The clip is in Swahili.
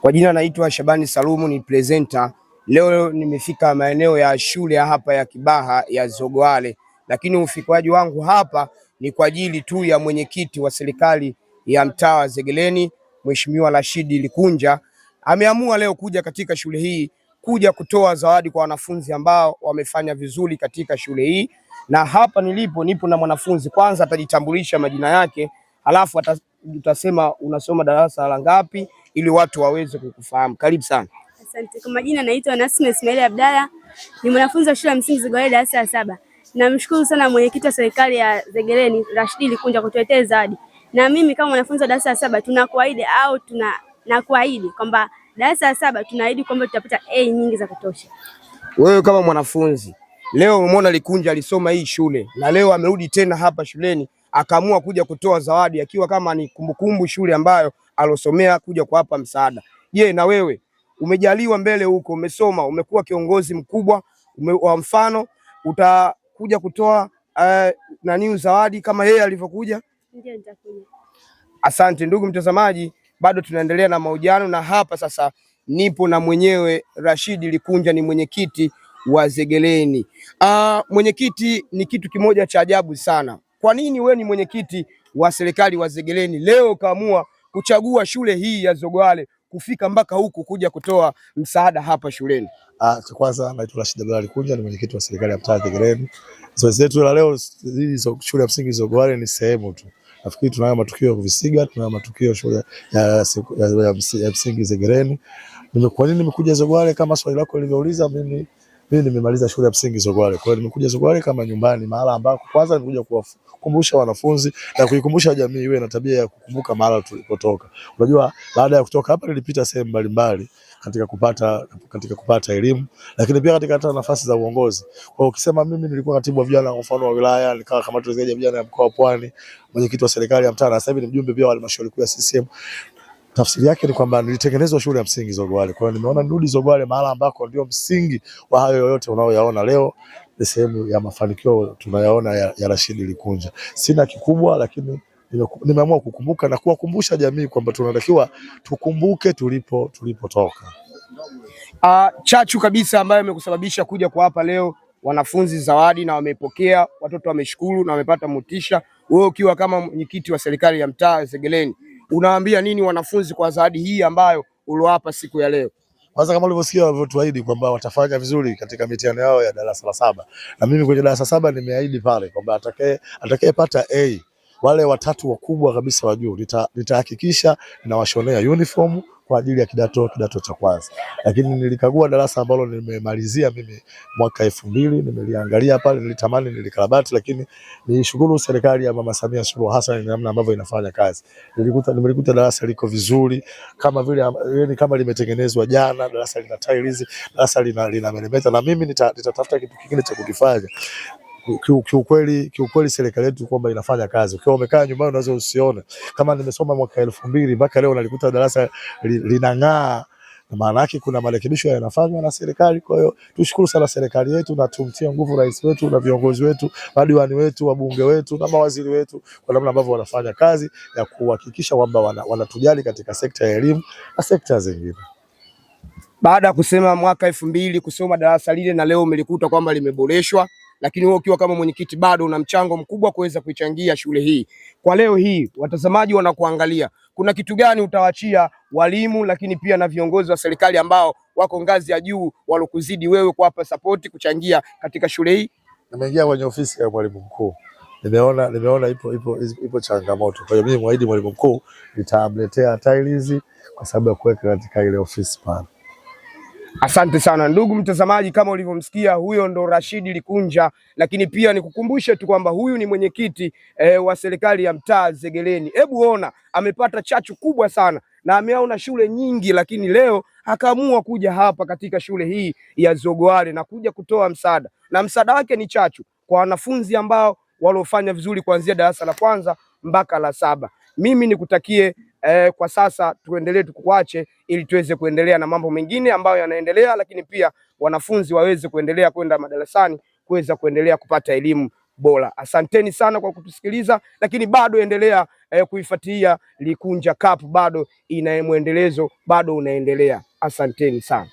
Kwa jina naitwa Shabani Salumu, ni presenter. Leo nimefika maeneo ya shule ya hapa ya Kibaha ya Zogwale, lakini ufikwaji wangu hapa ni kwa ajili tu ya mwenyekiti wa serikali ya mtaa wa Zegeleni, Mheshimiwa Rashidi Likunja. Ameamua leo kuja katika shule hii kuja kutoa zawadi kwa wanafunzi ambao wamefanya vizuri katika shule hii. Na hapa nipo na mwanafunzi, kwanza atajitambulisha majina yake, halafu utasema unasoma darasa la ngapi ili watu waweze kukufahamu. Karibu sana. Asante. Kwa majina naitwa Nasma Ismail Abdalla, ni mwanafunzi wa shule ya msingi Zogwale darasa la 7. Namshukuru sana mwenyekiti wa serikali ya Zegeleni Rashidi Likunja kutuletea zawadi. Na mimi kama mwanafunzi wa darasa la 7 tunakuahidi kwamba darasa la 7 tunaahidi kwamba tutapata A nyingi za kutosha. Wewe kama mwanafunzi leo umeona Likunja alisoma hii shule na leo amerudi tena hapa shuleni akaamua kuja kutoa zawadi akiwa kama ni kumbukumbu shule ambayo alosomea kuja kwa hapa msaada. Je, na wewe umejaliwa mbele huko, umesoma, umekuwa kiongozi mkubwa wa mfano, utakuja kutoa zawadi kama yeye alivyokuja? Ndio, nitakuja. Asante ndugu mtazamaji, bado tunaendelea na mahojiano na hapa sasa nipo na mwenyewe Rashidi Likunja, ni mwenyekiti wa Zegeleni. Mwenyekiti, ni kitu kimoja cha ajabu sana. Kwa nini wewe ni mwenyekiti wa serikali wa Zegeleni leo kaamua kuchagua shule hii ya Zogwale kufika mpaka huku kuja kutoa msaada hapa shuleni? Kwanza naitwa Rashidi Likunja, ni mwenyekiti wa serikali ya mtaa Zegeleni. Zoezi letu la leo shule ya msingi Zogwale ni sehemu tu. Nafikiri tunayo matukio ya Kuvisiga, tunayo matukio shule ya msingi Zegeleni. Kwa nini nimekuja Zogwale kama swali lako lilivyouliza? Mimi nimemaliza shule ya msingi Zogwale. Kwa hiyo nimekuja Zogwale kama nyumbani, mahala ambako kwanza nimekuja kuwakumbusha wanafunzi na kuikumbusha jamii iwe na tabia ya kukumbuka mahala tulipotoka. Unajua, baada ya kutoka hapa nilipita sehemu mbalimbali katika kupata elimu, lakini pia katika hata nafasi za uongozi. Kwa hiyo ukisema mimi nilikuwa katibu wa vijana kwa mfano wa wilaya, nikawa kamati ya vijana ya mkoa wa Pwani, mwenyekiti wa serikali ya mtaa, na sasa hivi ni mjumbe pia wa halmashauri kuu ya CCM. Tafsiri yake ni kwamba nilitengenezwa shule ya msingi Zogwale. Kwa hiyo nimeona nirudi Zogwale, mahala ambako ndio msingi wa hayo yote unaoyaona leo, ni sehemu ya mafanikio tunayaona ya Rashidi Likunja. Sina kikubwa, lakini nimeamua kukumbuka na kuwakumbusha jamii kwamba tunatakiwa tukumbuke tulipotoka. Chachu kabisa ambayo imekusababisha kuja kwa hapa leo wanafunzi zawadi na wamepokea, watoto wameshukuru na wamepata motisha. Wewe ukiwa kama mwenyekiti wa serikali ya mtaa Zegeleni, unawaambia nini wanafunzi kwa zawadi hii ambayo uliwapa siku ya leo? Kwanza, kama ulivyosikia walivyotuahidi kwamba watafanya vizuri katika mitihani yao ya darasa la 7. Na mimi kwenye darasa 7 nimeahidi pale kwamba atakayepata A, wale watatu wakubwa kabisa wa juu, nitahakikisha ninawashonea uniform kwa ajili ya kidato cha kwanza. Lakini nilikagua darasa ambalo nimemalizia mimi mwaka 2000, nimeliangalia pale, nilitamani nilikarabati, lakini nishukuru serikali ya Mama Samia Suluhu Hassan namna ambavyo inafanya kazi. Nimelikuta darasa liko vizuri kama vile yani kama limetengenezwa jana, darasa lina tiles, darasa lina meremeta, na mimi nitatafuta kitu kingine cha kukifanya. Kiukweli serikali yetu kwamba inafanya kazi. Ukiwa umekaa nyumbani unaweza usione. Kama nimesoma mwaka 2000 mpaka leo nalikuta darasa linang'aa, maana yake kuna marekebisho yanafanywa na serikali. Kwa hiyo tushukuru sana serikali yetu na tumtie nguvu rais wetu na viongozi wetu, madiwani wetu, wabunge wetu na mawaziri wetu kwa namna ambavyo wanafanya kazi ya kuhakikisha kwamba wanatujali katika sekta ya elimu na sekta zingine. Baada ya kusema mwaka 2000 kusoma darasa lile na leo umelikuta kwamba limeboreshwa, lakini wewe ukiwa kama mwenyekiti bado una mchango mkubwa kuweza kuichangia shule hii. Kwa leo hii watazamaji wanakuangalia, kuna kitu gani utawaachia walimu lakini pia na viongozi wa serikali ambao wako ngazi ya juu walokuzidi wewe kuwapa support kuchangia katika shule hii? Nimeingia kwenye ofisi ya mwalimu mkuu. Nimeona ipo changamoto. Kwa hiyo mimi mwahidi mwalimu mkuu nitamletea tiles kwa sababu ya kuweka katika ile ofisi pale. Asante sana ndugu mtazamaji, kama ulivyomsikia huyo ndo Rashidi Likunja, lakini pia nikukumbushe tu kwamba huyu ni mwenyekiti wa serikali ya mtaa Zegeleni. Hebu ona, amepata chachu kubwa sana na ameona shule nyingi, lakini leo akaamua kuja hapa katika shule hii ya Zogwale na kuja kutoa msaada, na msaada wake ni chachu kwa wanafunzi ambao waliofanya vizuri kuanzia darasa la 1 mpaka la 7. Mimi nikutakie kwa sasa tuendelee tukuache ili tuweze kuendelea na mambo mengine ambayo yanaendelea, lakini pia wanafunzi waweze kuendelea kwenda madarasani kuweza kuendelea kupata elimu bora. Asanteni sana kwa kutusikiliza, lakini bado endelea kuifuatilia Likunja Cup, bado ina mwendelezo, bado unaendelea. Asanteni sana.